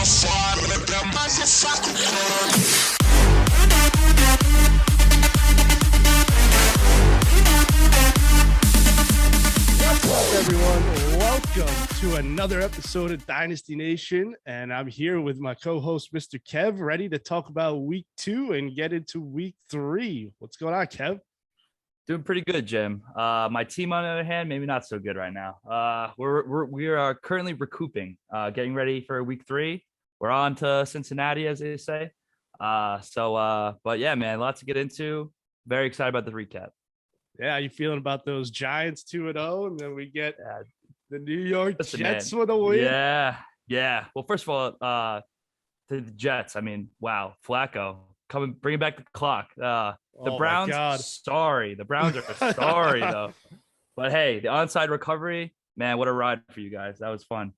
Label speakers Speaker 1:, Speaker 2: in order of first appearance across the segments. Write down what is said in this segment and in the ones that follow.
Speaker 1: What's up, everyone? Welcome to another episode of Dynasty Nation, and I'm here with my co-host, Mr. Kev, ready to talk about week 2 and get into week 3. What's going on, Kev?
Speaker 2: Doing pretty good, Jim. My team, on the other hand, maybe not so good right now. We are currently recouping, getting ready for week 3. We're on to Cincinnati, as they say. But yeah, man, lots to get into. Very excited about the recap.
Speaker 1: Yeah, how you feeling about those Giants 2-0, and then we get the New York Jets with a win?
Speaker 2: Yeah. Well, first of all, to the Jets, I mean, wow, Flacco bringing back the clock. The Browns, sorry. The Browns are sorry, though. But hey, the onside recovery, man, what a ride for you guys. That was fun.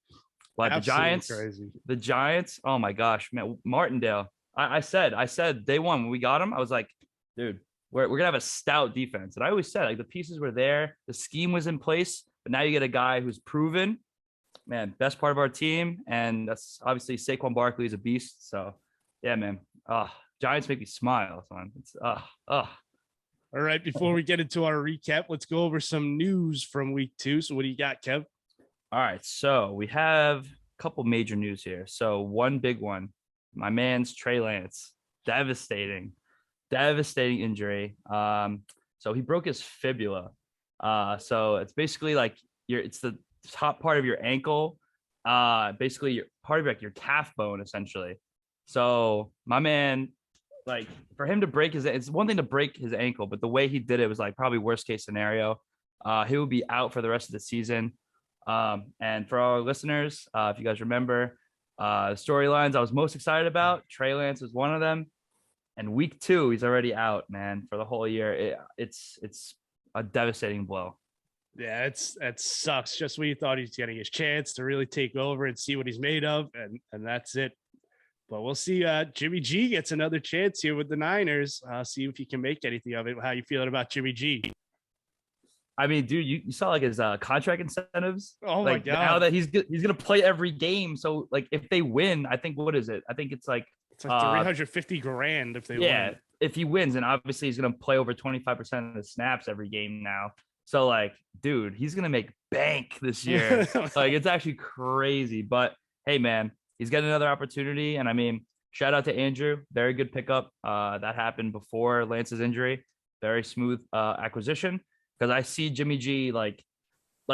Speaker 2: But the Giants, oh my gosh, man, Martindale. I said day one when we got him, I was like, dude, we're gonna have a stout defense. And I always said, like, the pieces were there, the scheme was in place, but now you get a guy who's proven, man, best part of our team, and that's obviously Saquon Barkley is a beast. So yeah, man. Giants make me smile, son. It's All
Speaker 1: right, before we get into our recap, let's go over some news from week 2. So what do you got, Kev?
Speaker 2: All right, so we have a couple major news here. So one big one, my man's Trey Lance, devastating injury. So he broke his fibula. So it's basically like it's the top part of your ankle, basically your part of your calf bone, essentially. So my man, like, for him to break it's one thing to break his ankle, but the way he did it was like probably worst case scenario. He will be out for the rest of the season. And for our listeners, if you guys remember, storylines I was most excited about, Trey Lance was one of them. And week 2, he's already out, man, for the whole year. It's a devastating blow.
Speaker 1: Yeah, it sucks. Just when you thought he's getting his chance to really take over and see what he's made of, and that's it. But we'll see. Jimmy G gets another chance here with the Niners. See if he can make anything of it. How you feeling about Jimmy G?
Speaker 2: I mean, dude, you saw like his contract incentives.
Speaker 1: Oh
Speaker 2: like,
Speaker 1: my god!
Speaker 2: Now that he's gonna play every game, so like if they win, I think what is it? I think it's like
Speaker 1: $350,000 if they win.
Speaker 2: Yeah, if he wins, and obviously he's gonna play over 25% of the snaps every game now. So like, dude, he's gonna make bank this year. Like, it's actually crazy. But hey, man, he's getting another opportunity. And I mean, shout out to Andrew. Very good pickup. That happened before Lance's injury. Very smooth acquisition. Because I see Jimmy G, like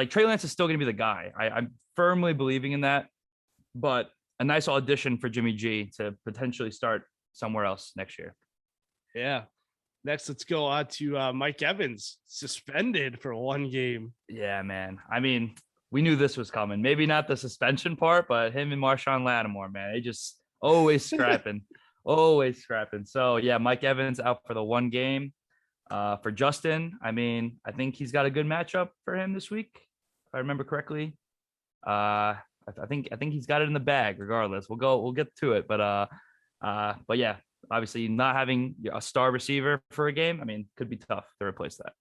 Speaker 2: Trey Lance is still going to be the guy. I'm firmly believing in that. But a nice audition for Jimmy G to potentially start somewhere else next year.
Speaker 1: Yeah. Next, let's go on to Mike Evans, suspended for 1 game.
Speaker 2: Yeah, man. I mean, we knew this was coming. Maybe not the suspension part, but him and Marshawn Lattimore, man, they just always scrapping, always scrapping. So yeah, Mike Evans out for the 1 game. For Justin, I mean, I think he's got a good matchup for him this week, if I remember correctly. I think he's got it in the bag. Regardless, we'll get to it. But yeah, obviously not having a star receiver for a game, I mean, could be tough to replace that.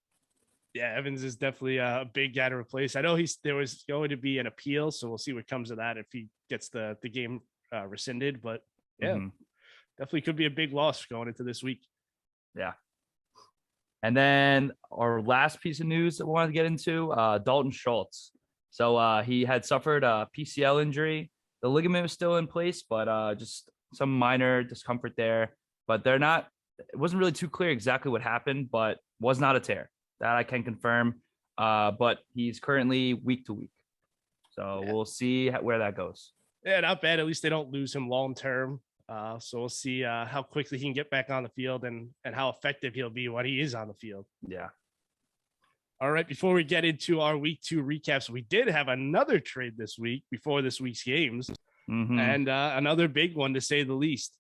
Speaker 1: Yeah, Evans is definitely a big guy to replace. I know there was going to be an appeal, so we'll see what comes of that if he gets the game rescinded. But yeah, definitely could be a big loss going into this week.
Speaker 2: Yeah. And then our last piece of news that we wanted to get into, Dalton Schultz. So he had suffered a PCL injury. The ligament was still in place, but just some minor discomfort there. But it wasn't really too clear exactly what happened, but was not a tear. That I can confirm. But he's currently week to week. So We'll see where that goes.
Speaker 1: Yeah, not bad. At least they don't lose him long term. So we'll see how quickly he can get back on the field and how effective he'll be when he is on the field.
Speaker 2: Yeah.
Speaker 1: All right. Before we get into our week 2 recaps, we did have another trade this week before this week's games, and another big one to say the least.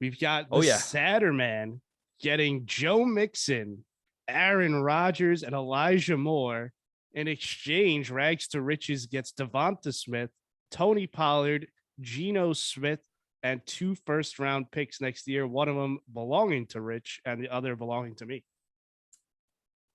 Speaker 1: We've got the Satterman getting Joe Mixon, Aaron Rodgers, and Elijah Moore. In exchange, Rags to Riches gets Devonta Smith, Tony Pollard, Geno Smith, and 2 first-round picks next year, one of them belonging to Rich and the other belonging to me.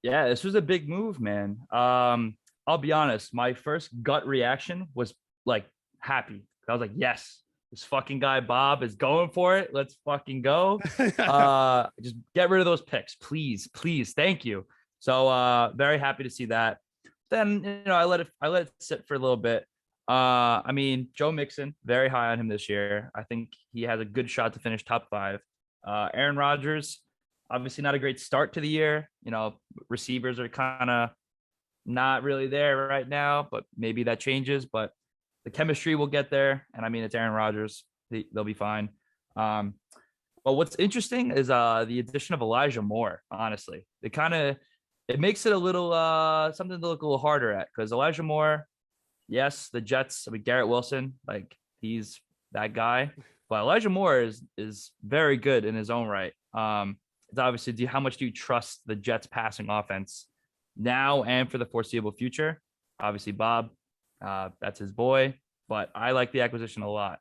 Speaker 2: Yeah, this was a big move, man. I'll be honest. My first gut reaction was like happy. I was like, yes, This fucking guy Bob is going for it. Let's fucking go. Just get rid of those picks, please, please. Thank you. So very happy to see that. Then I let it sit for a little bit. I mean, Joe Mixon, very high on him this year. I think he has a good shot to finish top 5. Aaron Rodgers, obviously not a great start to the year. Receivers are kind of not really there right now, but maybe that changes. But the chemistry will get there. And I mean, it's Aaron Rodgers. They'll be fine. But what's interesting is the addition of Elijah Moore, honestly. It makes it a little something to look a little harder at, because Elijah Moore, yes, the Jets, I mean, Garrett Wilson, like he's that guy. But Elijah Moore is very good in his own right. It's obviously how much do you trust the Jets passing offense now and for the foreseeable future? Obviously, Bob, that's his boy, but I like the acquisition a lot.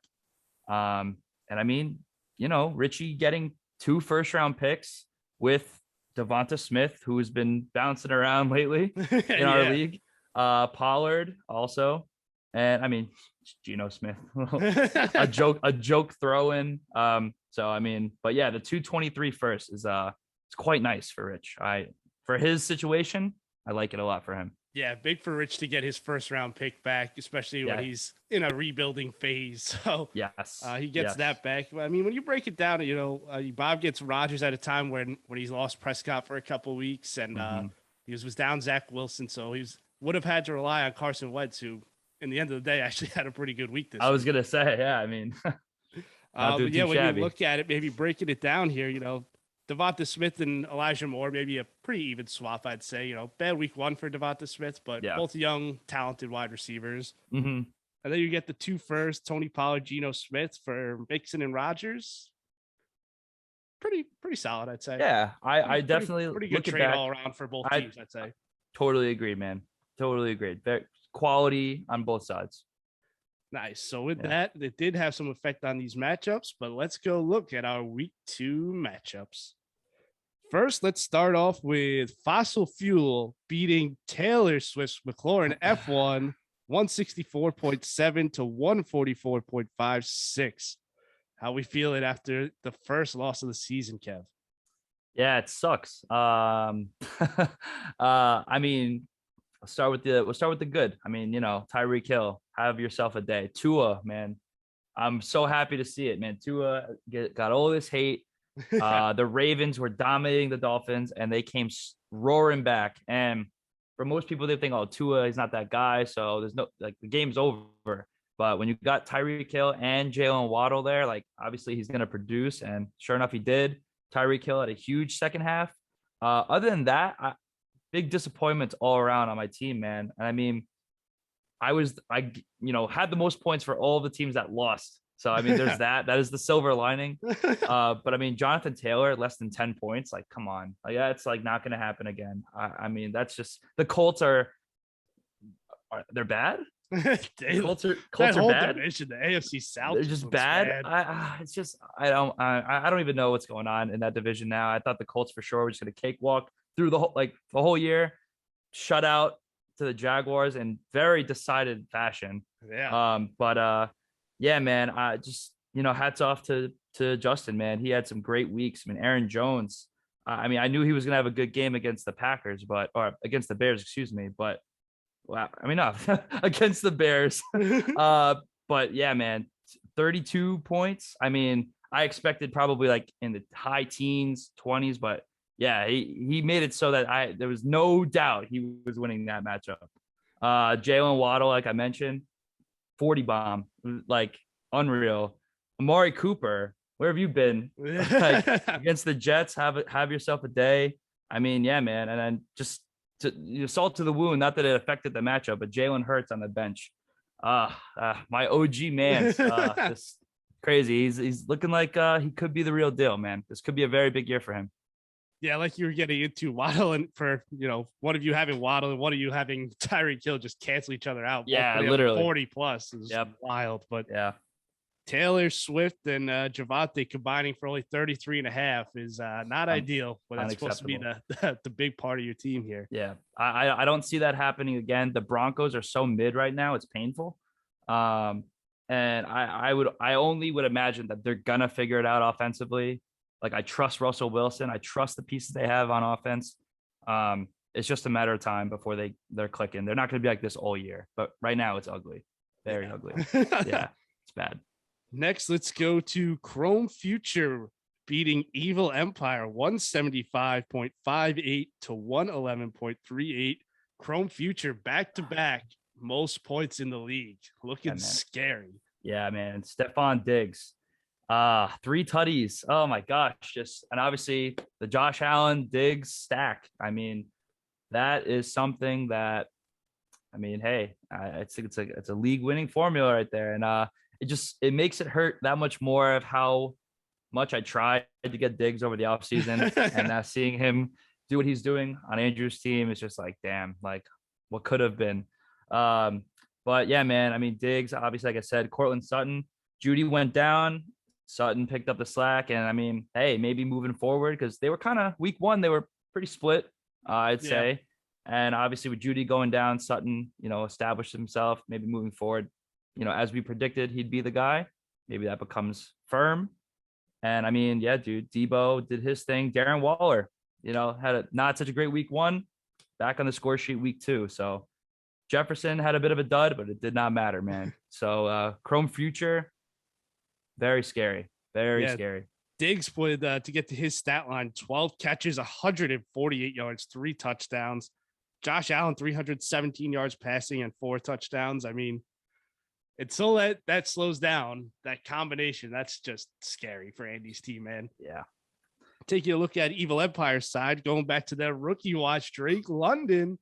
Speaker 2: And I mean, Richie getting 2 first-round picks with Devonta Smith, who has been bouncing around lately in our league. Pollard also, and I mean Geno Smith, a joke throw in. So I mean, but yeah, the 223 first is it's quite nice for Rich. For his situation, I like it a lot for him.
Speaker 1: Yeah, big for Rich to get his first round pick back, especially when he's in a rebuilding phase. So
Speaker 2: yes,
Speaker 1: he gets that back. I mean, when you break it down, Bob gets Rodgers at a time when he's lost Prescott for a couple of weeks, and he was down Zach Wilson, so would have had to rely on Carson Wentz, who, in the end of the day, actually had a pretty good week this week.
Speaker 2: I was gonna say, yeah, I mean,
Speaker 1: but yeah, when you look at it, maybe breaking it down here, Devonta Smith and Elijah Moore, maybe a pretty even swap, I'd say. Bad week 1 for Devonta Smith, but both young, talented wide receivers.
Speaker 2: Mm-hmm.
Speaker 1: And then you get the 2 first, Tony Pollard, Geno Smith for Mixon and Rodgers. Pretty solid, I'd say.
Speaker 2: Yeah, I definitely
Speaker 1: pretty good trade all around for both teams, I'd say.
Speaker 2: Totally agree, man. Totally agreed. Very quality on both sides.
Speaker 1: Nice. So with that, it did have some effect on these matchups, but let's go look at our week 2 matchups. First, let's start off with Fossil Fuel beating Taylor Swift's McLaren F1 164.7 to 144.56. How we feel it after the first loss of the season, Kev?
Speaker 2: Yeah, it sucks. I mean, we'll start with the good. I mean, Tyreek Hill, have yourself a day. Tua, man, I'm so happy to see it, man. Tua got all this hate. The Ravens were dominating the Dolphins, and they came roaring back. And for most people, they think, "Oh, Tua, he's not that guy." So there's the game's over. But when you got Tyreek Hill and Jalen Waddle there, obviously he's gonna produce, and sure enough, he did. Tyreek Hill had a huge second half. Other than that, big disappointments all around on my team, man. And I mean, I had the most points for all the teams that lost. So I mean, there's that. That is the silver lining. But I mean, Jonathan Taylor, less than 10 points. Come on. It's not going to happen again. I mean, that's just the Colts they're bad. Colts are bad.
Speaker 1: Division, the AFC South,
Speaker 2: they're just bad. It's just I don't even know what's going on in that division now. I thought the Colts for sure were just going to cakewalk through the whole year, shut out to the Jaguars in very decided fashion.
Speaker 1: Yeah.
Speaker 2: Yeah, man. I just hats off to Justin, man. He had some great weeks. I mean, Aaron Jones. I mean, I knew he was gonna have a good game against the Packers, or against the Bears, excuse me. But wow, I mean, no, against the Bears. But yeah, man, 32 points. I mean, I expected probably in the high teens, 20s, but yeah, he made it so that there was no doubt he was winning that matchup. Jalen Waddle, like I mentioned, 40 bomb, unreal. Amari Cooper, where have you been? Against the Jets, have yourself a day. I mean, yeah, man. And then just salt to the wound, not that it affected the matchup, but Jalen Hurts on the bench. My OG man, just crazy. He's looking like he could be the real deal, man. This could be a very big year for him.
Speaker 1: Yeah, like you were getting into Waddle, and for one of you having Waddle and one of you having Tyreek Hill just cancel each other out.
Speaker 2: Yeah, literally
Speaker 1: 40 plus is wild. But
Speaker 2: yeah,
Speaker 1: Taylor Swift and Javonte combining for only 33.5 is not ideal, but that's supposed to be the big part of your team here.
Speaker 2: Yeah, I don't see that happening again. The Broncos are so mid right now; it's painful. And I only would imagine that they're gonna figure it out offensively. Like I trust Russell Wilson. I trust the pieces they have on offense. It's just a matter of time before they're clicking. They're not gonna be like this all year, but right now it's ugly. Very ugly. Yeah, it's bad.
Speaker 1: Next, let's go to Chrome Future beating Evil Empire 175.58 to 111.38. Chrome Future back to back most points in the league. Looking scary.
Speaker 2: Yeah, man. Stephon Diggs. 3 tutties. Oh my gosh. And obviously the Josh Allen Diggs stack. I mean, that is something that hey, it's a league winning formula right there. And it makes it hurt that much more of how much I tried to get Diggs over the offseason. And seeing him do what he's doing on Andrew's team is just like, damn, like what could have been. But yeah, man, I mean, Diggs, obviously, like I said, Cortland Sutton, Judy went down, Sutton picked up the slack. And I mean, hey, maybe moving forward, because they were kind of week 1, they were pretty split, I'd say. And obviously with Judy going down, Sutton, established himself. Maybe moving forward, as we predicted, he'd be the guy. Maybe that becomes firm. And I mean, yeah, dude, Debo did his thing. Darren Waller, had not such a great week 1, back on the score sheet week 2. So Jefferson had a bit of a dud, but it did not matter, man. So Chrome Future, very scary, very scary.
Speaker 1: Diggs would to get to his stat line: 12 catches, 148 yards, 3 touchdowns. Josh Allen, 317 yards passing and 4 touchdowns. I mean, until that slows down, that combination, that's just scary for Andy's team, man.
Speaker 2: Yeah.
Speaker 1: Taking a look at Evil Empire's side, going back to their rookie watch, Drake London.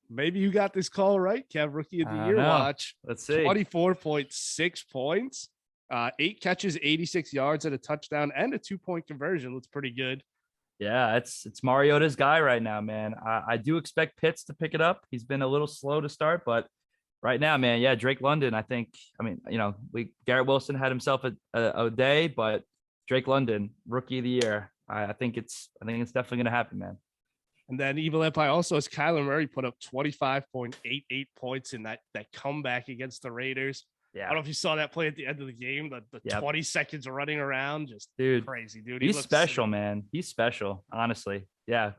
Speaker 1: Maybe you got this call right, Kev. Rookie of the year watch.
Speaker 2: Let's see.
Speaker 1: 24.6 points, 8 catches, 86 yards, and a touchdown, and a 2-point conversion. Looks pretty good.
Speaker 2: Yeah, it's Mariota's guy right now, man. I do expect Pitts to pick it up. He's been a little slow to start, but right now, man, yeah, Drake London. Garrett Wilson had himself a day, but Drake London, rookie of the year. I think it's definitely gonna happen, man.
Speaker 1: And then Evil Empire also has Kyler Murray put up 25.88 points in that comeback against the Raiders. Yeah. I don't know if you saw that play at the end of the game, the 20 seconds of running around, just crazy, dude.
Speaker 2: He's special, man. He's special, honestly. Yeah.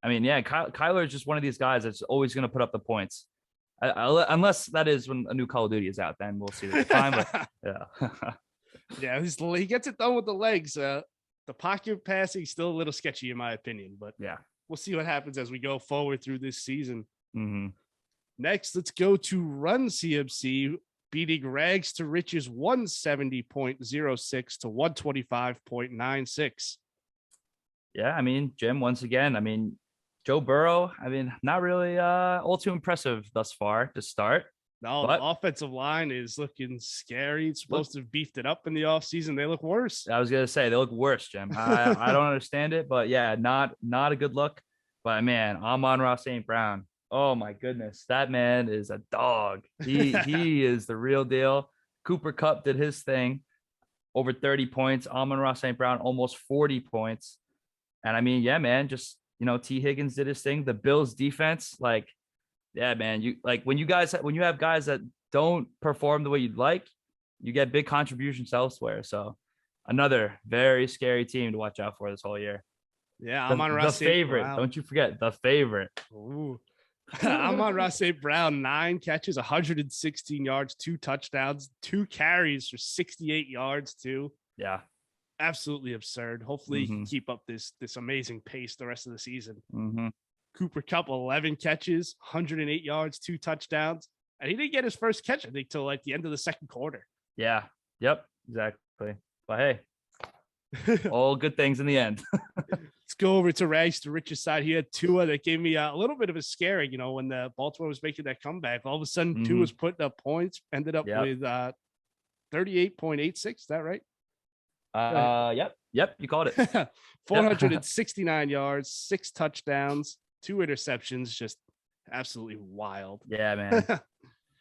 Speaker 2: Kyler is just one of these guys that's always going to put up the points. Unless that is when a new Call of Duty is out, then we'll see the time. But, yeah.
Speaker 1: He gets it done with the legs. The pocket passing still a little sketchy in my opinion, but yeah, we'll see what happens as we go forward through this season.
Speaker 2: Mm-hmm.
Speaker 1: Next, let's go to Run CMC beating Rags to Riches 170.06 to 125.96.
Speaker 2: Yeah, I mean, Jim, once again, Joe Burrow, not really all too impressive thus far to start.
Speaker 1: No, the offensive line is looking scary. It's supposed to have beefed it up in the offseason. They look worse.
Speaker 2: I was going to say, they look worse, Jim. I don't understand it, but yeah, not a good look. But man, Amon-Ra St. Brown, oh my goodness, that man is a dog. He is the real deal. Cooper Kupp did his thing, over 30 points. Amon-Ra St. Brown, almost 40 points. And yeah, man, just, T. Higgins did his thing. The Bills defense, yeah, man, when you have guys that don't perform the way you'd like, you get big contributions elsewhere. So another very scary team to watch out for this whole year.
Speaker 1: Yeah, Amon-Ra St.
Speaker 2: favorite.
Speaker 1: Brown.
Speaker 2: Don't you forget the favorite.
Speaker 1: Ooh. Amon-Ra St. Brown, 9 catches, 116 yards, 2 touchdowns, 2 carries for 68 yards too.
Speaker 2: Yeah.
Speaker 1: Absolutely absurd. Hopefully he can keep up this amazing pace the rest of the season.
Speaker 2: Mm-hmm.
Speaker 1: Cooper Kupp, 11 catches, 108 yards, 2 touchdowns. And he didn't get his first catch, I think, till the end of the second quarter.
Speaker 2: Yeah. Yep. Exactly. But hey, all good things in the end.
Speaker 1: Let's go over to Rags to Rich's side. He had Tua that gave me a little bit of a scare, when the Baltimore was making that comeback. All of a sudden, Tua was putting up points, ended up with 38.86. Is that right?
Speaker 2: Yep, you called it.
Speaker 1: 469 yards, 6 touchdowns, 2 interceptions, just absolutely wild.
Speaker 2: Yeah, man.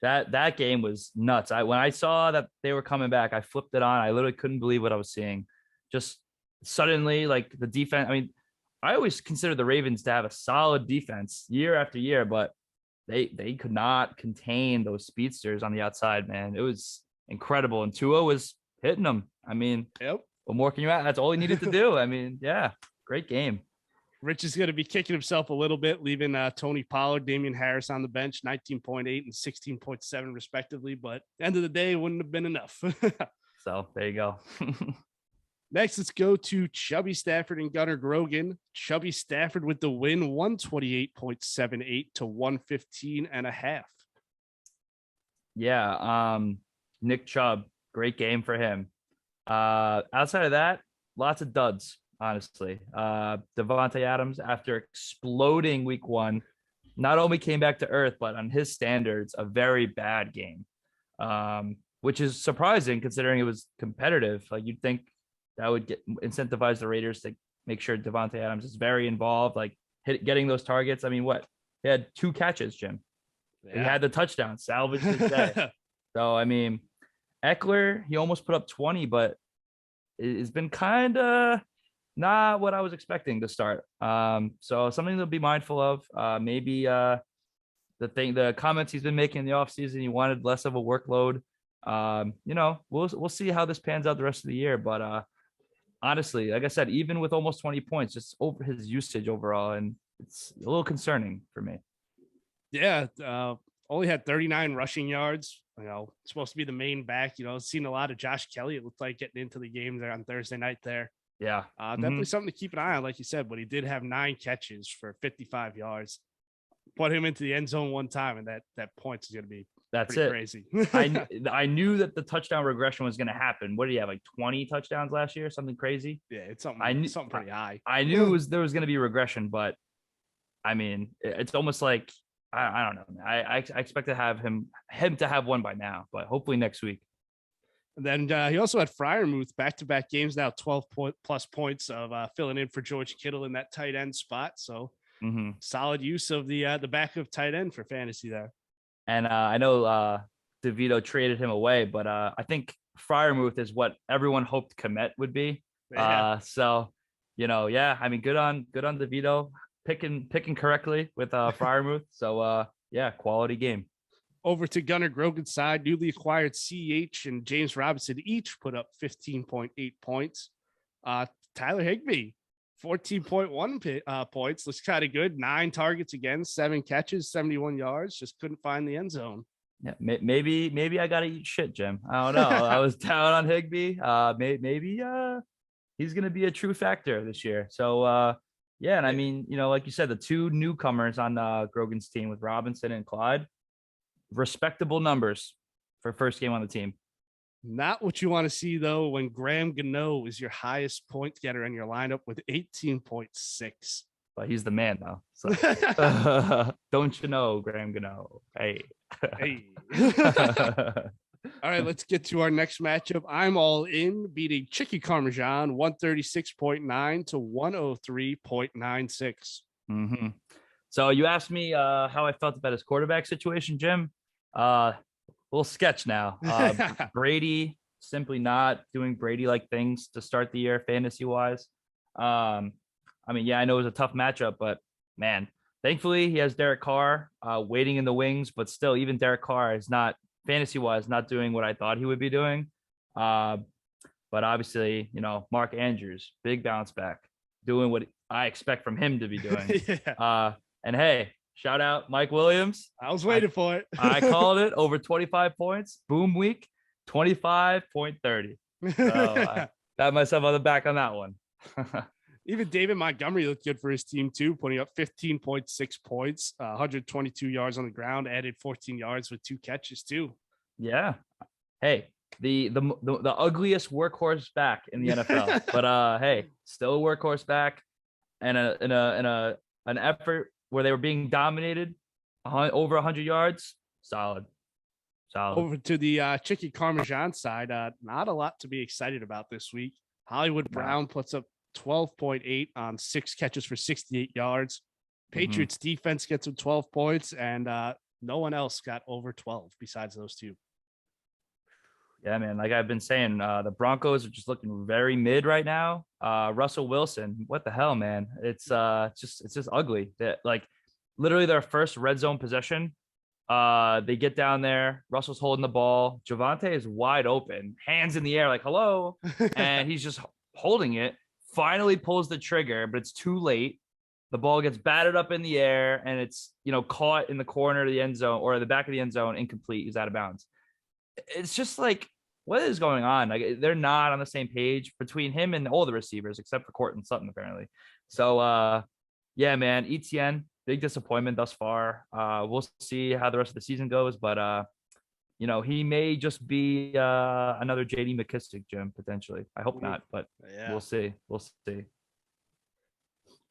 Speaker 2: That game was nuts. When I saw that they were coming back, I flipped it on. I literally couldn't believe what I was seeing. Just suddenly, the defense. I always consider the Ravens to have a solid defense year after year, but they could not contain those speedsters on the outside, man. It was incredible. And Tua was hitting them. I mean,
Speaker 1: Yep.
Speaker 2: what more can you add? That's all he needed to do. I mean, yeah, great game.
Speaker 1: Rich is going to be kicking himself a little bit, leaving Tony Pollard, Damian Harris on the bench, 19.8 and 16.7 respectively. But at the end of the day, it wouldn't have been enough.
Speaker 2: So there you go.
Speaker 1: Next, let's go to Chubby Stafford and Gunnar Grogan. Chubby Stafford with the win, 128.78 to 115.5.
Speaker 2: Yeah. Nick Chubb, great game for him. Outside of that, lots of duds, honestly. Devontae Adams, after exploding week 1, not only came back to earth, but on his standards, a very bad game, which is surprising considering it was competitive. Like, you'd think that would incentivize the Raiders to make sure Devontae Adams is very involved, like getting those targets. I mean, what? He had 2 catches, Jim. Yeah. He had the touchdown, salvaged his day. So, I mean, Eckler, he almost put up 20, but it's been kind of not what I was expecting to start. So something to be mindful of. Maybe the comments he's been making in the offseason, he wanted less of a workload. We'll see how this pans out the rest of the year. But honestly, like I said, even with almost 20 points, just over his usage overall, and it's a little concerning for me.
Speaker 1: Yeah, only had 39 rushing yards. Supposed to be the main back. Seen a lot of Josh Kelly. It looked like getting into the game there on Thursday night there.
Speaker 2: Yeah.
Speaker 1: Definitely something to keep an eye on, like you said, but he did have 9 catches for 55 yards. Put him into the end zone one time, and that points is going to be crazy.
Speaker 2: I knew that the touchdown regression was going to happen. What did he have, like 20 touchdowns last year? Something crazy?
Speaker 1: Yeah, it's something pretty high.
Speaker 2: I knew there was going to be regression, but I mean, it's almost like, I don't know. I expect to have him to have one by now, but hopefully next week.
Speaker 1: And then he also had Freiermuth back-to-back games now, 12 plus points of filling in for George Kittle in that tight end spot. So solid use of the backup tight end for fantasy there. And
Speaker 2: I know DeVito traded him away, but I think Freiermuth is what everyone hoped Kmet would be. Yeah. I mean, good on DeVito. Picking correctly with Freiermuth. So quality game.
Speaker 1: Over to Gunnar Grogan's side, newly acquired CH and James Robinson each put up 15.8 points. Tyler Higbee, 14.1 points. Looks kind of good. 9 targets again, 7 catches, 71 yards. Just couldn't find the end zone.
Speaker 2: Yeah, maybe I gotta eat shit, Jim. I don't know. I was down on Higbee. Maybe he's gonna be a true factor this year. So yeah, and I mean, like you said, the 2 newcomers on Grogan's team with Robinson and Clyde, respectable numbers for first game on the team.
Speaker 1: Not what you want to see, though, when Graham Gano is your highest point getter in your lineup with 18.6.
Speaker 2: But he's the man, though. So. Don't you know, Graham Gano? Hey.
Speaker 1: All right, let's get to our next matchup. I'm all in, beating Chicky Parmesan 136.9 to 103.96.
Speaker 2: So you asked me how I felt about his quarterback situation, Jim. Little sketch now. Brady simply not doing Brady-like things to start the year fantasy-wise. I mean, yeah, I know it was a tough matchup, but man, thankfully he has Derek Carr waiting in the wings, but still, even Derek Carr is not fantasy-wise not doing what I thought he would be doing. But obviously, Mark Andrews, big bounce back, doing what I expect from him to be doing. Yeah. And hey, shout out Mike Williams.
Speaker 1: I was waiting for it.
Speaker 2: I called it over 25 points. Boom week, 25.30. So I pat myself on the back on that one.
Speaker 1: Even David Montgomery looked good for his team too, putting up 15.6 points, 122 yards on the ground, added 14 yards with 2 catches too.
Speaker 2: Yeah. Hey, the ugliest workhorse back in the NFL, but hey, still a workhorse back, and an effort where they were being dominated, over 100 yards. Solid.
Speaker 1: Over to the Chicky Parmesan side, not a lot to be excited about this week. Hollywood Brown puts up 12.8 on 6 catches for 68 yards. Patriots defense gets him 12 points, and no one else got over 12 besides those 2.
Speaker 2: Yeah, man. Like I've been saying, the Broncos are just looking very mid right now. Russell Wilson, what the hell, man? It's just ugly. That, like, literally their first red zone possession, They get down there. Russell's holding the ball. Javonte is wide open, hands in the air, like hello, and he's just holding it. Finally pulls the trigger, but it's too late. The ball gets batted up in the air, and it's caught in the corner of the end zone or the back of the end zone, incomplete. He's out of bounds. It's just like, what is going on? Like, they're not on the same page between him and all the receivers except for Courtland Sutton, apparently. So, yeah, man, ETN, big disappointment thus far. We'll see how the rest of the season goes, but he may just be another JD McKissick, Jim, potentially. I hope not, but yeah. We'll see. We'll see.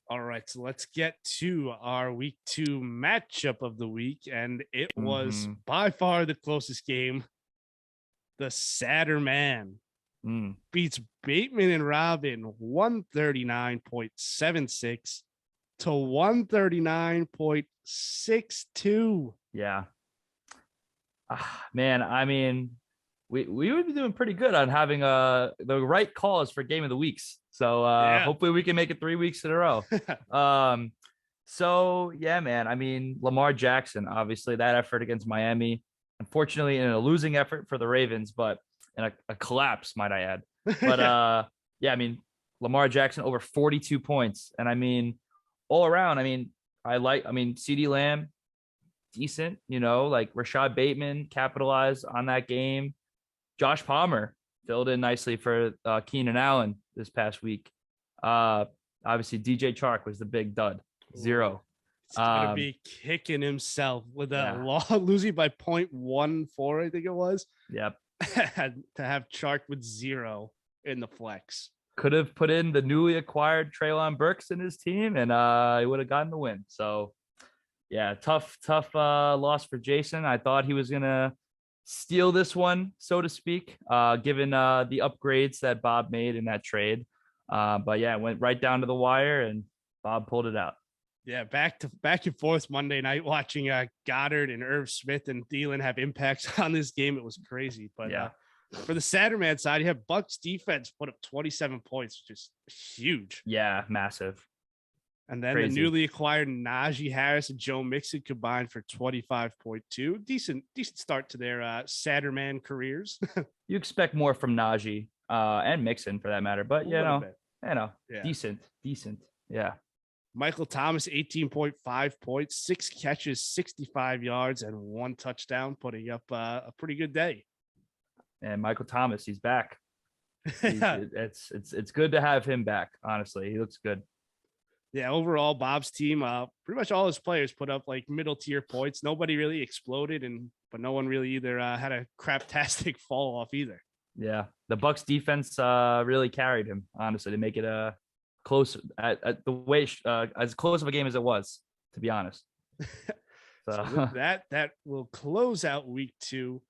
Speaker 1: All right, so let's get to our week 2 matchup of the week, and it was by far the closest game. The sadder man beats Bateman and Robin 139.76 to 139.62.
Speaker 2: Yeah. Man, I mean, we would be doing pretty good on having the right calls for game of the weeks. So hopefully we can make it 3 weeks in a row. So yeah, man. I mean, Lamar Jackson, obviously that effort against Miami, unfortunately in a losing effort for the Ravens, but in a collapse, might I add. But yeah, I mean, Lamar Jackson over 42 points. And I mean, all around, I mean, CeeDee Lamb, decent, like Rashad Bateman capitalized on that game. Josh Palmer filled in nicely for Keenan Allen this past week. Obviously, DJ Chark was the big dud. 0.
Speaker 1: He's gonna be kicking himself with a losing by 0.14, I think it was.
Speaker 2: Yep.
Speaker 1: To have Chark with 0 in the flex.
Speaker 2: Could have put in the newly acquired Treylon Burks in his team, and he would have gotten the win. So, yeah, tough loss for Jason. I thought he was gonna steal this one, so to speak, given the upgrades that Bob made in that trade. But yeah, it went right down to the wire, and Bob pulled it out.
Speaker 1: Yeah, back and forth Monday night watching Goddard and Irv Smith and Thielen have impacts on this game. It was crazy. But yeah, for the Satterman side, you have Bucks defense put up 27 points, which is huge.
Speaker 2: Yeah, massive.
Speaker 1: And then the newly acquired Najee Harris and Joe Mixon combined for 25.2. Decent start to their Satterman careers.
Speaker 2: You expect more from Najee and Mixon for that matter, but yeah. Decent. Yeah.
Speaker 1: Michael Thomas, 18.5 points, 6 catches, 65 yards, and 1 touchdown, putting up a pretty good day.
Speaker 2: And Michael Thomas, he's back. It's good to have him back. Honestly, he looks good.
Speaker 1: Yeah, overall, Bob's team, pretty much all his players put up like middle tier points. Nobody really exploded, but no one really either had a craptastic fall off either.
Speaker 2: Yeah, the Bucks defense really carried him, honestly, to make it close at the way as close of a game as it was, to be honest.
Speaker 1: So with that will close out week 2.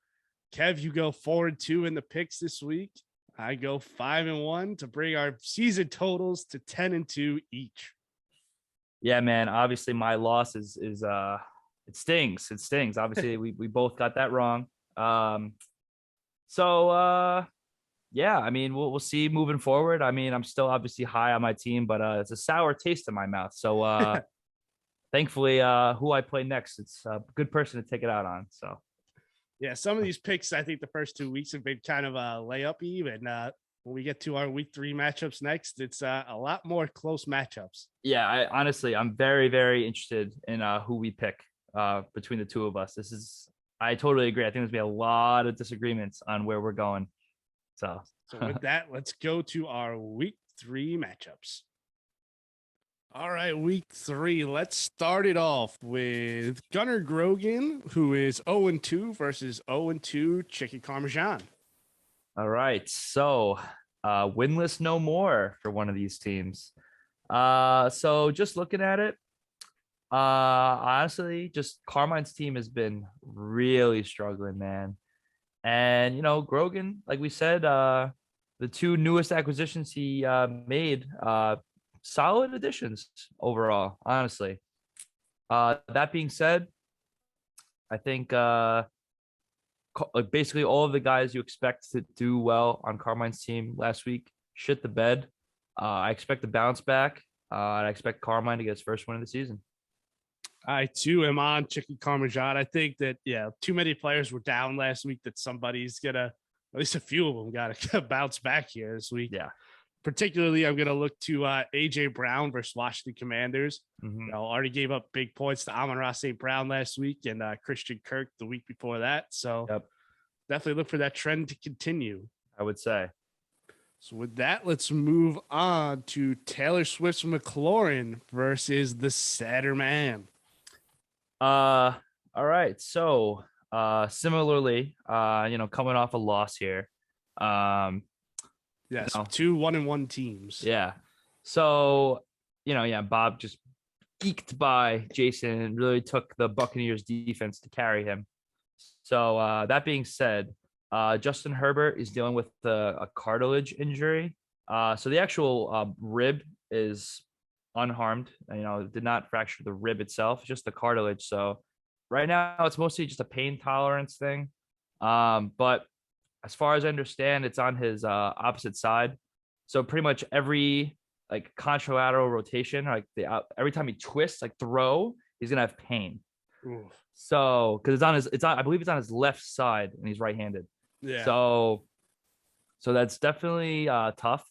Speaker 1: Kev, you go 4-2 in the picks this week. I go 5-1 to bring our season totals to 10-2 each.
Speaker 2: Yeah, man. Obviously, my loss is it stings. It stings. Obviously, we both got that wrong. Yeah, I mean, we'll see moving forward. I mean, I'm still obviously high on my team, but it's a sour taste in my mouth. So thankfully, who I play next, it's a good person to take it out on. So
Speaker 1: yeah, some of these picks, I think the first 2 weeks have been kind of a layup-y, and when we get to our week 3 matchups next, it's a lot more close matchups.
Speaker 2: Yeah, I'm very, very interested in who we pick between the two of us. I totally agree. I think there's gonna be a lot of disagreements on where we're going. So
Speaker 1: with that, let's go to our week 3 matchups. All right, week 3. Let's start it off with Gunnar Grogan, who is 0-2 versus 0-2 Chicken Parmesan.
Speaker 2: All right, so winless no more for one of these teams. So just looking at it, honestly, just Carmine's team has been really struggling, man. And Grogan, like we said, the 2 newest acquisitions he made, solid additions overall, honestly. That being said, I think basically all of the guys you expect to do well on Carmine's team last week shit the bed. I expect to bounce back. And I expect Carmine to get his first win of the season.
Speaker 1: I too am on Chicken Parmesan. I think that too many players were down last week that somebody's gonna, at least a few of them, gotta bounce back here this week.
Speaker 2: Yeah.
Speaker 1: Particularly, I'm gonna look to AJ Brown versus Washington Commanders. Already gave up big points to Amon-Ra St. Brown last week and Christian Kirk the week before that. So definitely look for that trend to continue,
Speaker 2: I would say.
Speaker 1: So with that, let's move on to Taylor Swift's McLaurin versus the Satter Man.
Speaker 2: All right. So similarly, coming off a loss here.
Speaker 1: Yes, 2 1-1 teams.
Speaker 2: Yeah. So, Bob just geeked by Jason and really took the Buccaneers defense to carry him. So that being said, Justin Herbert is dealing with a cartilage injury. So the actual rib is unharmed. Did not fracture the rib itself, just the cartilage. So right now it's mostly just a pain tolerance thing. But as far as I understand, it's on his opposite side. So pretty much every contralateral rotation, every time he twists, throw, he's gonna have pain.
Speaker 1: Oof.
Speaker 2: So because I believe it's on his left side and he's right-handed.
Speaker 1: Yeah.
Speaker 2: So that's definitely tough.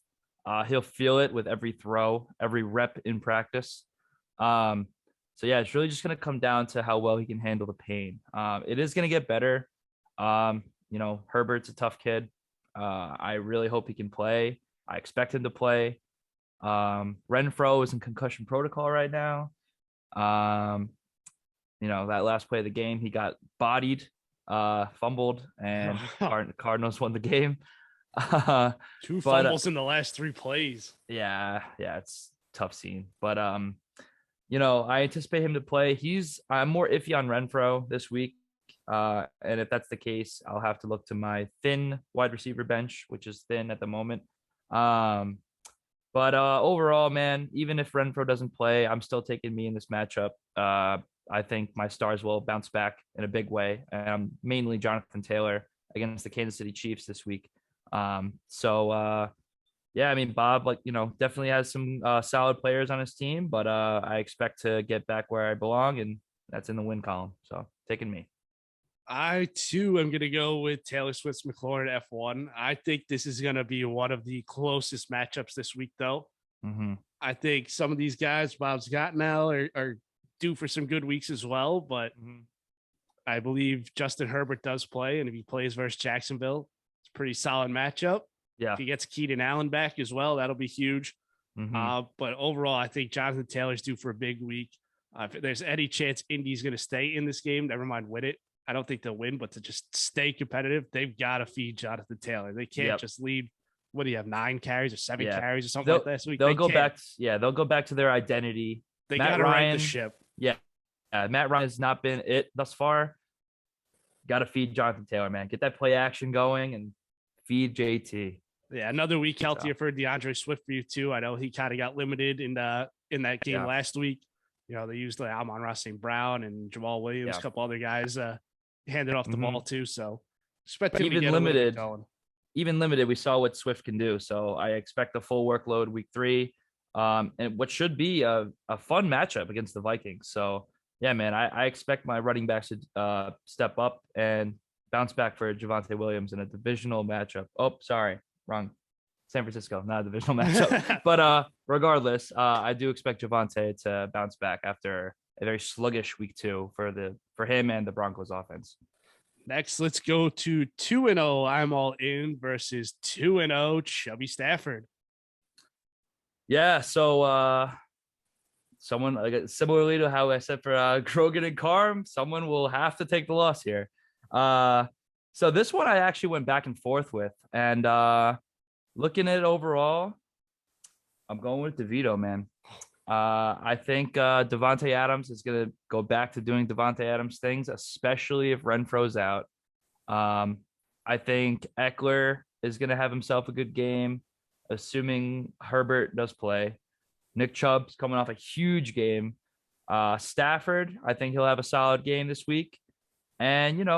Speaker 2: He'll feel it with every throw, every rep in practice. So yeah, it's really just gonna come down to how well he can handle the pain. It is gonna get better. Herbert's a tough kid. I really hope he can play. I expect him to play. Renfro is in concussion protocol right now. That last play of the game, he got bodied, fumbled, and Cardinals won the game.
Speaker 1: Two fumbles in the last 3 plays.
Speaker 2: Yeah, it's a tough scene. But I anticipate him to play. I'm more iffy on Renfro this week. And if that's the case, I'll have to look to my thin wide receiver bench, which is thin at the moment. But overall, man, even if Renfro doesn't play, I'm still taking me in this matchup. I think my stars will bounce back in a big way. Mainly Jonathan Taylor against the Kansas City Chiefs this week. Bob, definitely has some solid players on his team, but I expect to get back where I belong, and that's in the win column. So taking me.
Speaker 1: I too am going to go with Taylor Swift's McLaurin F1. I think this is going to be one of the closest matchups this week, though. I think some of these guys Bob's got now are due for some good weeks as well, but I believe Justin Herbert does play, and if he plays versus Jacksonville, it's a pretty solid matchup.
Speaker 2: Yeah.
Speaker 1: If he gets Keenan Allen back as well, that'll be huge. But overall, I think Jonathan Taylor's due for a big week. If there's any chance Indy's going to stay in this game, never mind win it. I don't think they'll win, but to just stay competitive, they've got to feed Jonathan Taylor. They can't just lead. What do you have, 9 carries or 7 carries or something like last week?
Speaker 2: They'll go back. They'll go back to their identity.
Speaker 1: They got to right the ship.
Speaker 2: Yeah. Matt Ryan has not been it thus far. Got to feed Jonathan Taylor, man. Get that play action going and feed JT.
Speaker 1: Yeah, another week healthier for DeAndre Swift for you too. I know he kind of got limited in that game last week. They used Amon-Ra St. Brown and Jamal Williams, a couple other guys handed off the ball too. So expect
Speaker 2: even limited. Even limited, we saw what Swift can do. So I expect a full workload week 3. And what should be a fun matchup against the Vikings. So yeah, man, I expect my running backs to step up and bounce back for Javonte Williams in a divisional matchup. Oh, sorry, wrong. San Francisco, not a divisional matchup. But regardless, I do expect Javonte to bounce back after a very sluggish week 2 for him and the Broncos offense.
Speaker 1: Next, let's go to 2-0. I'm all in versus 2-0 Chubby Stafford.
Speaker 2: Yeah, so someone similarly to how I said for Grogan and Carm, someone will have to take the loss here. So this one I actually went back and forth with, and looking at it overall, I'm going with DeVito, man. I think Devontae Adams is going to go back to doing Devontae Adams things, especially if Renfro's out. I think Eckler is going to have himself a good game, assuming Herbert does play. Nick Chubb's coming off a huge game. Stafford, I think he'll have a solid game this week. And,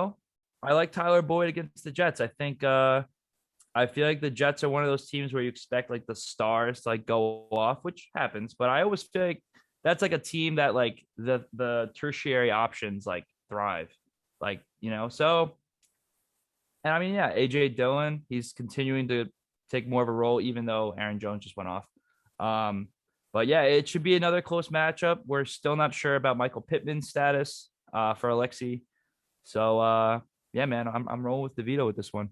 Speaker 2: I like Tyler Boyd against the Jets. I think I feel like the Jets are one of those teams where you expect the stars to go off, which happens. But I always feel like that's like a team that like the tertiary options like thrive, like so. And I mean, yeah, AJ Dillon, he's continuing to take more of a role, even though Aaron Jones just went off. Um, but yeah, it should be another close matchup. We're still not sure about Michael Pittman's status for Alexi. So yeah, man, I'm rolling with DeVito with this one.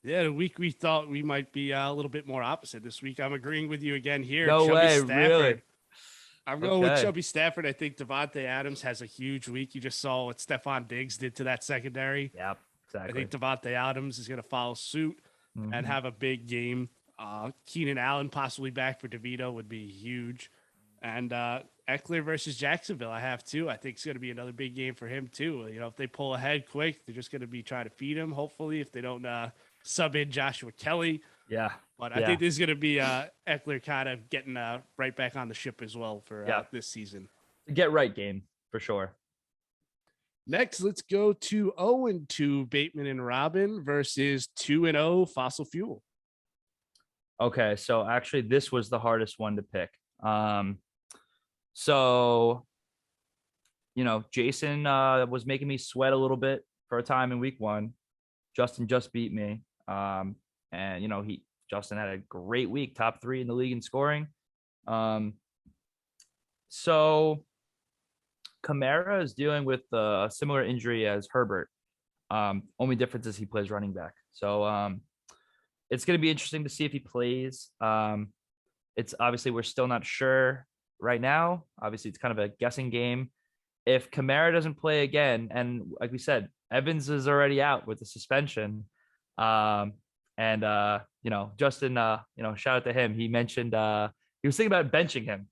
Speaker 1: Yeah, the week we thought we might be a little bit more opposite this week. I'm agreeing with you again here.
Speaker 2: No
Speaker 1: Chubby
Speaker 2: way,
Speaker 1: Stafford.
Speaker 2: really?
Speaker 1: I'm going with Chubby Stafford. I think Devontae Adams has a huge week. You just saw what Stephon Diggs did to that secondary.
Speaker 2: Yep, exactly.
Speaker 1: I think Devontae Adams is going to follow suit and have a big game. Keenan Allen possibly back for DeVito would be huge. And Eckler versus Jacksonville, I have too. I think it's going to be another big game for him too. If they pull ahead quick, they're just going to be trying to feed him. Hopefully, if they don't sub in Joshua Kelly.
Speaker 2: Yeah.
Speaker 1: But I think this is going to be Eckler kind of getting right back on the ship as well for this season.
Speaker 2: Get right game for sure.
Speaker 1: Next, let's go to 0-2 Bateman and Robin versus 2-0 Fossil Fuel.
Speaker 2: Okay, so actually this was the hardest one to pick. So Jason was making me sweat a little bit for a time in week 1. Justin just beat me. And Justin had a great week, top 3 in the league in scoring. So Kamara is dealing with a similar injury as Herbert. Only difference is he plays running back. So it's going to be interesting to see if he plays. It's obviously we're still not sure right now. Obviously, it's kind of a guessing game. If Kamara doesn't play again, and like we said, Evans is already out with the suspension. Justin, shout out to him. He mentioned he was thinking about benching him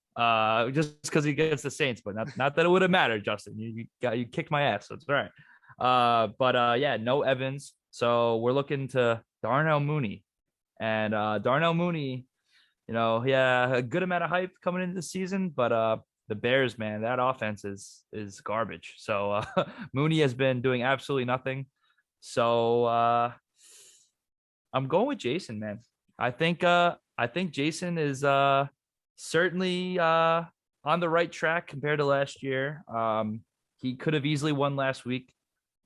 Speaker 2: just because he gets the Saints, but not that it would have mattered, Justin. You kicked my ass, so it's all right. No Evans. So we're looking to Darnell Mooney. And Darnell Mooney, a good amount of hype coming into the season, but the Bears, man, that offense is garbage. So Mooney has been doing absolutely nothing. So I'm going with Jason, man. I think Jason is certainly on the right track compared to last year. He could have easily won last week.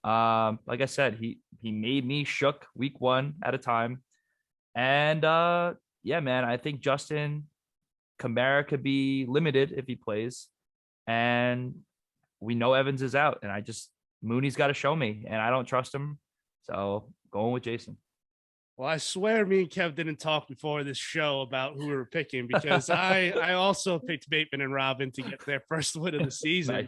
Speaker 2: Like I said, he made me shook week 1 at a time. And man, I think Justin Kamara could be limited if he plays. And we know Evans is out. And Mooney's got to show me. And I don't trust him. So going with Jason.
Speaker 1: Well, I swear me and Kev didn't talk before this show about who we were picking because I also picked Bateman and Robin to get their first win of the season.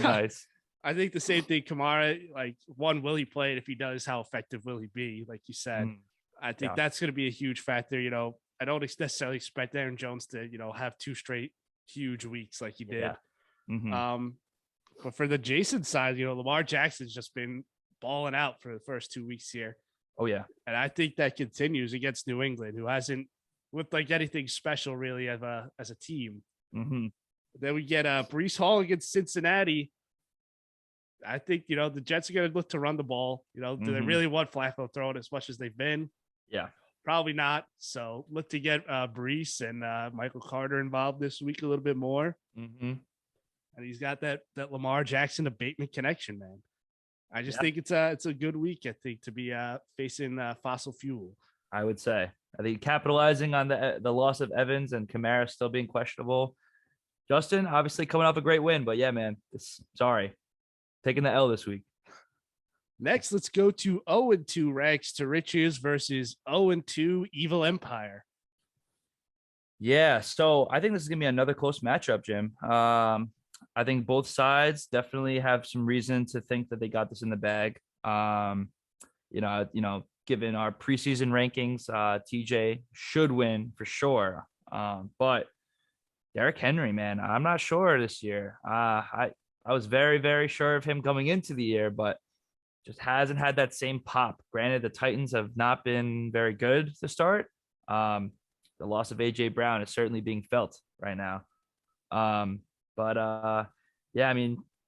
Speaker 2: Nice.
Speaker 1: I think the same thing. Kamara, will he play? And if he does, how effective will he be? Like you said, I think that's going to be a huge factor. I don't necessarily expect Aaron Jones to, have 2 straight huge weeks like he did.
Speaker 2: Yeah. Mm-hmm.
Speaker 1: But for the Jason side, Lamar Jackson's just been balling out for the first 2 weeks here.
Speaker 2: Oh yeah.
Speaker 1: And I think that continues against New England, who hasn't looked like anything special really as a team.
Speaker 2: Mm-hmm.
Speaker 1: Then we get Breece Hall against Cincinnati. I think, the Jets are going to look to run the ball. Do they really want Flacco throwing as much as they've been?
Speaker 2: Yeah.
Speaker 1: Probably not. So look to get Breece and Michael Carter involved this week a little bit more.
Speaker 2: Mm-hmm.
Speaker 1: And he's got that Lamar Jackson to Bateman connection, man. I just think it's a good week, I think, to be facing Fossil Fuel. I
Speaker 2: would say. I think capitalizing on the loss of Evans and Kamara still being questionable. Justin, obviously coming off a great win, but yeah, man, sorry. Taking the L this week.
Speaker 1: Next, let's go to 0-2 Rags to Riches versus 0-2 Evil Empire.
Speaker 2: Yeah, so I think this is going to be another close matchup, Jim. I think both sides definitely have some reason to think that they got this in the bag. Given our preseason rankings, TJ should win for sure. But Derrick Henry, man, I'm not sure this year. I was very, very sure of him coming into the year, but just hasn't had that same pop. Granted, the Titans have not been very good to start. The loss of AJ Brown is certainly being felt right now.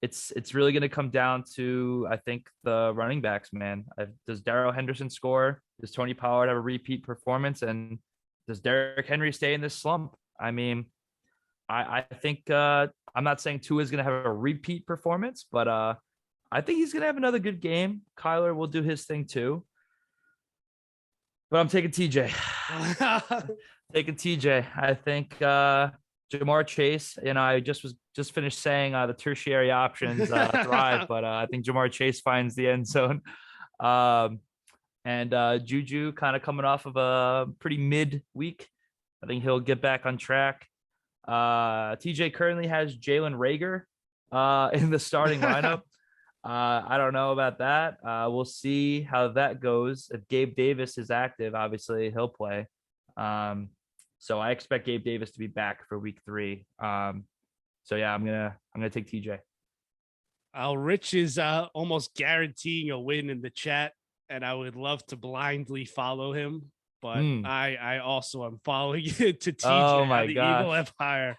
Speaker 2: It's really going to come down to, I think, the running backs, man. Does Darrell Henderson score? Does Tony Pollard have a repeat performance? And does Derrick Henry stay in this slump? I mean, I think I'm not saying Tua is going to have a repeat performance, but I think he's going to have another good game. Kyler will do his thing too. But I'm taking TJ. Taking TJ. I think Jamar Chase, I just finished saying the tertiary options thrive, but I think Jamar Chase finds the end zone. And Juju kind of coming off of a pretty mid week. I think he'll get back on track. TJ currently has Jalen Reagor in the starting lineup. I don't know about that. We'll see how that goes. If Gabe Davis is active, obviously he'll play. So I expect Gabe Davis to be back for week 3. So yeah, I'm gonna take TJ.
Speaker 1: Rich is almost guaranteeing a win in the chat, and I would love to blindly follow him, but I also am following it to TJ
Speaker 2: Oh my
Speaker 1: on the
Speaker 2: gosh.
Speaker 1: Evil Empire.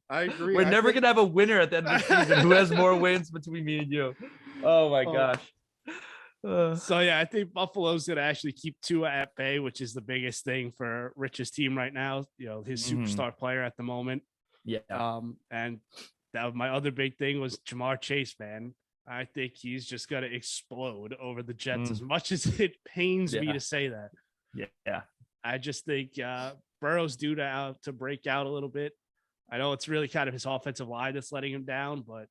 Speaker 3: I agree.
Speaker 2: We're never gonna have a winner at the end of the season. Who has more wins between me and you? Oh my gosh.
Speaker 1: So yeah, I think Buffalo's gonna actually keep Tua at bay, which is the biggest thing for Rich's team right now. His superstar player at the moment.
Speaker 2: Yeah.
Speaker 1: And that my other big thing was Jamar Chase, man. I think he's just gonna explode over the Jets. As much as it pains me to say that.
Speaker 2: Yeah.
Speaker 1: I just think Burrow's due to break out a little bit. I know it's really kind of his offensive line that's letting him down, but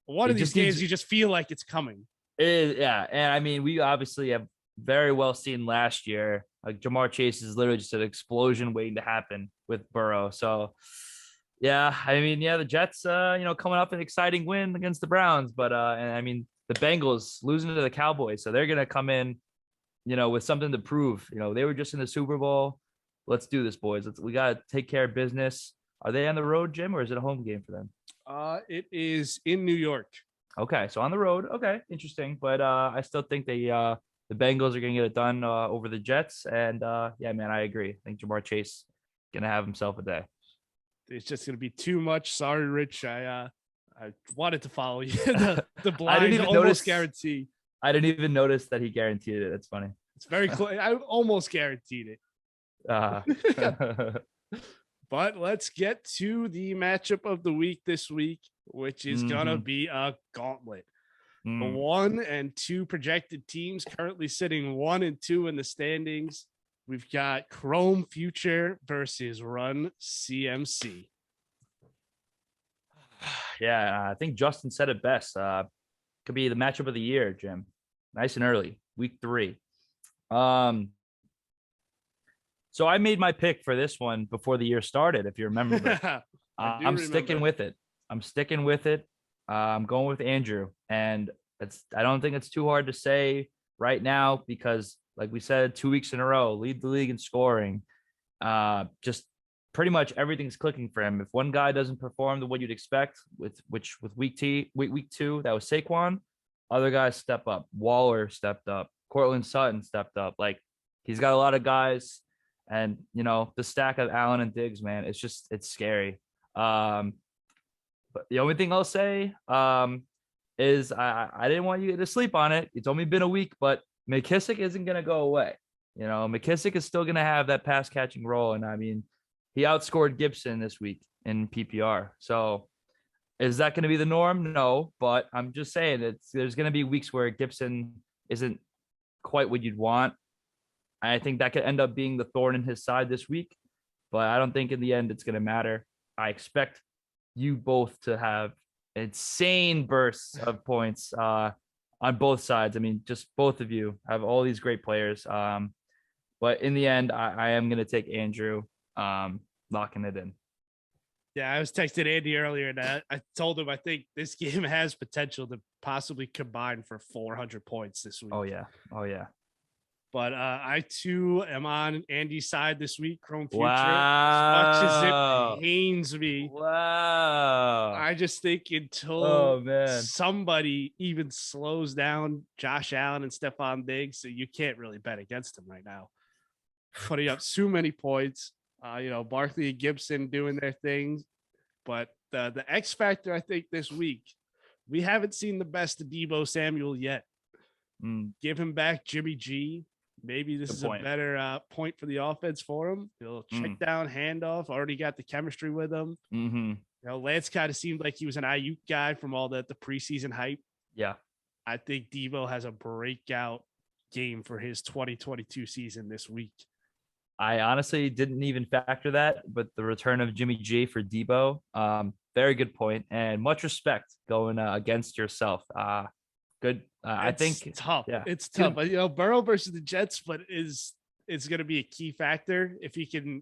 Speaker 1: one of these games you just feel like it's coming.
Speaker 2: Yeah, and I mean, we obviously have very well seen last year. Like Jamar Chase is literally just an explosion waiting to happen with Burrow. So yeah, I mean, the Jets, coming up an exciting win against the Browns, but and I mean the Bengals losing to the Cowboys, so they're gonna come in, with something to prove. They were just in the Super Bowl. Let's do this, boys. We gotta take care of business. Are they on the road, Jim, or is it a home game for them?
Speaker 1: It is in New York.
Speaker 2: Okay, so on the road. Okay, interesting. But I still think the Bengals are gonna get it done over the Jets. And yeah, man, I agree. I think Jamar Chase gonna have himself a day.
Speaker 1: It's just gonna be too much. Sorry, Rich. I wanted to follow you. the blind
Speaker 2: I didn't even
Speaker 1: almost
Speaker 2: notice,
Speaker 1: guarantee.
Speaker 2: I didn't even notice that he guaranteed it. That's funny.
Speaker 1: It's very close. I almost guaranteed it. But let's get to the matchup of the week this week, which is gonna be a gauntlet. The 1 and 2 projected teams currently sitting 1 and 2 in the standings. We've got Chrome Future versus Run CMC.
Speaker 2: Yeah, I think Justin said it best. Could be the matchup of the year, Jim. Nice and early, week 3. So I made my pick for this one before the year started, if you remember. I'm sticking with it. I'm going with Andrew. And I don't think it's too hard to say right now because, like we said, 2 weeks in a row, lead the league in scoring. Just pretty much everything's clicking for him. If one guy doesn't perform the way you'd expect, with week 2, that was Saquon. Other guys step up. Waller stepped up. Cortland Sutton stepped up. Like, he's got a lot of guys. And, the stack of Allen and Diggs, man, it's scary. But the only thing I'll say is I didn't want you to sleep on it. It's only been a week, but McKissick isn't going to go away. McKissick is still going to have that pass catching role. And I mean, he outscored Gibson this week in PPR. So is that going to be the norm? No, but I'm just saying there's going to be weeks where Gibson isn't quite what you'd want. I think that could end up being the thorn in his side this week, but I don't think in the end it's going to matter. I expect you both to have insane bursts of points on both sides. I mean, just both of you have all these great players. But in the end, I am going to take Andrew, locking it in.
Speaker 1: Yeah, I was texting Andy earlier that I told him I think this game has potential to possibly combine for 400 points this week.
Speaker 2: Oh, yeah.
Speaker 1: But I, too, am on Andy's side this week, Chrome Future.
Speaker 2: Wow.
Speaker 1: As much as it pains me.
Speaker 2: Wow.
Speaker 1: I just think until somebody even slows down Josh Allen and Stephon Diggs, so you can't really bet against him right now. Putting up so many points. Barkley and Gibson doing their things. But the X factor, I think, this week, we haven't seen the best of Deebo Samuel yet. Give him back Jimmy G. Maybe this
Speaker 2: Good
Speaker 1: is
Speaker 2: point.
Speaker 1: a better point for the offense for him. He'll check down, handoff. Already got the chemistry with him. Lance kind of seemed like he was an Ayuk guy from all the preseason hype.
Speaker 2: Yeah.
Speaker 1: I think Deebo has a breakout game for his 2022 season this week.
Speaker 2: I honestly didn't even factor that, but the return of Jimmy G for Deebo, very good point, and much respect going against yourself. Good. I think
Speaker 1: tough.
Speaker 2: Yeah,
Speaker 1: it's tough. But, Burrow versus the Jets, but it's going to be a key factor if he can,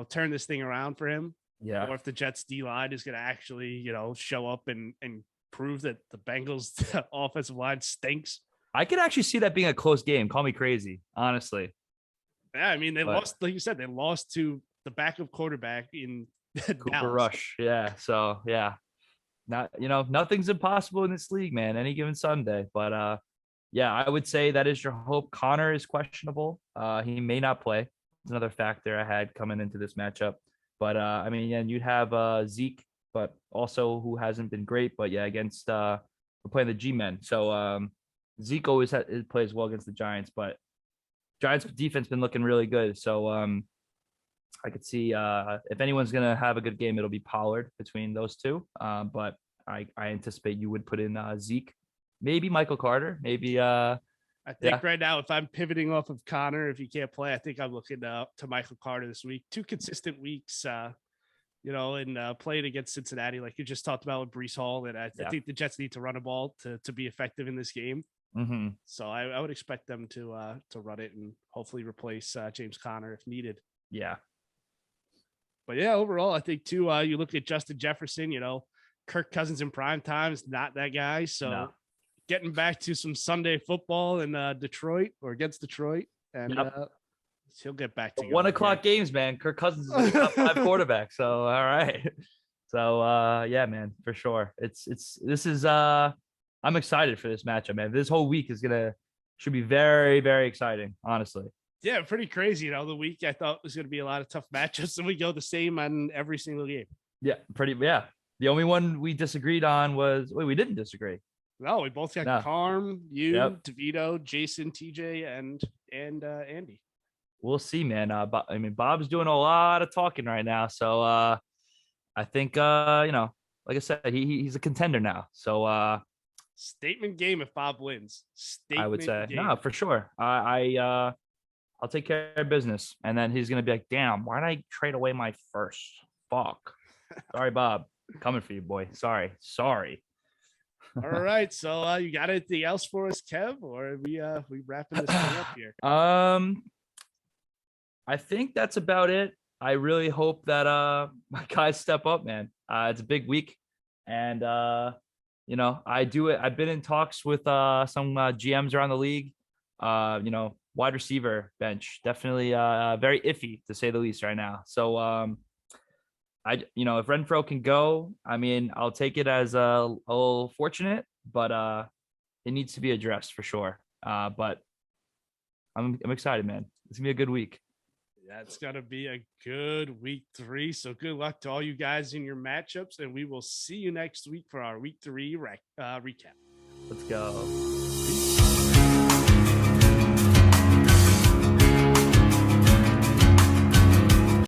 Speaker 1: turn this thing around for him.
Speaker 2: Yeah.
Speaker 1: Or if the Jets D line is going to actually, show up and prove that the Bengals offensive line stinks.
Speaker 2: I could actually see that being a close game. Call me crazy, honestly.
Speaker 1: Yeah, I mean, they lost, like you said, they lost to the backup quarterback in
Speaker 2: Cooper
Speaker 1: Dallas.
Speaker 2: Rush. Yeah. So yeah. Nothing's impossible in this league, man. Any given Sunday. But yeah, I would say that is your hope. Connor is questionable. He may not play. It's another factor I had coming into this matchup. But I mean, yeah, you'd have Zeke, but also who hasn't been great. But yeah, against we're playing the G-men. So Zeke always plays well against the Giants, but Giants defense been looking really good. So I could see if anyone's gonna have a good game, it'll be Pollard between those two. But I anticipate you would put in Zeke, maybe Michael Carter, maybe.
Speaker 1: I think right now, if I'm pivoting off of Connor, if he can't play, I think I'm looking to Michael Carter this week. 2 consistent weeks, and playing against Cincinnati, like you just talked about with Breece Hall. And I think the Jets need to run a ball to be effective in this game. So I would expect them to run it and hopefully replace James Conner if needed.
Speaker 2: Yeah.
Speaker 1: But yeah, overall, I think too, you look at Justin Jefferson, Kirk Cousins in prime time is not that guy. So getting back to some Sunday football in Detroit or against Detroit, and he'll get back to
Speaker 2: 1 o'clock games, man. Kirk Cousins is like a top 5 quarterback. So all right. So yeah, man, for sure. This is I'm excited for this matchup, man. This whole week should be very, very exciting, honestly.
Speaker 1: Yeah, pretty crazy. The week I thought was going to be a lot of tough matchups, and we go the same on every single game.
Speaker 2: Yeah, yeah. The only one we disagreed on we didn't disagree.
Speaker 1: No, we both got Carm, DeVito, Jason, TJ, and Andy.
Speaker 2: We'll see, man. Bob's doing a lot of talking right now, so I think like I said, he's a contender now. So
Speaker 1: statement game if Bob wins.
Speaker 2: I would say no, for sure. I'll take care of business, and then he's gonna be like, "Damn, why did I trade away my first? Fuck, sorry, Bob, coming for you, boy. Sorry."
Speaker 1: All right, so you got anything else for us, Kev, or are we wrapping this thing up here?
Speaker 2: I think that's about it. I really hope that my guys step up, man. It's a big week, and I've been in talks with some GMs around the league. Wide receiver bench definitely very iffy to say the least right now. So if Renfro can go, I mean, I'll take it as a little fortunate, but it needs to be addressed for sure. But I'm excited, man. It's gonna be a good week.
Speaker 1: Yeah, it's gonna be a good week 3. So good luck to all you guys in your matchups, and we will see you next week for our week 3 recap.
Speaker 2: Let's go. Peace.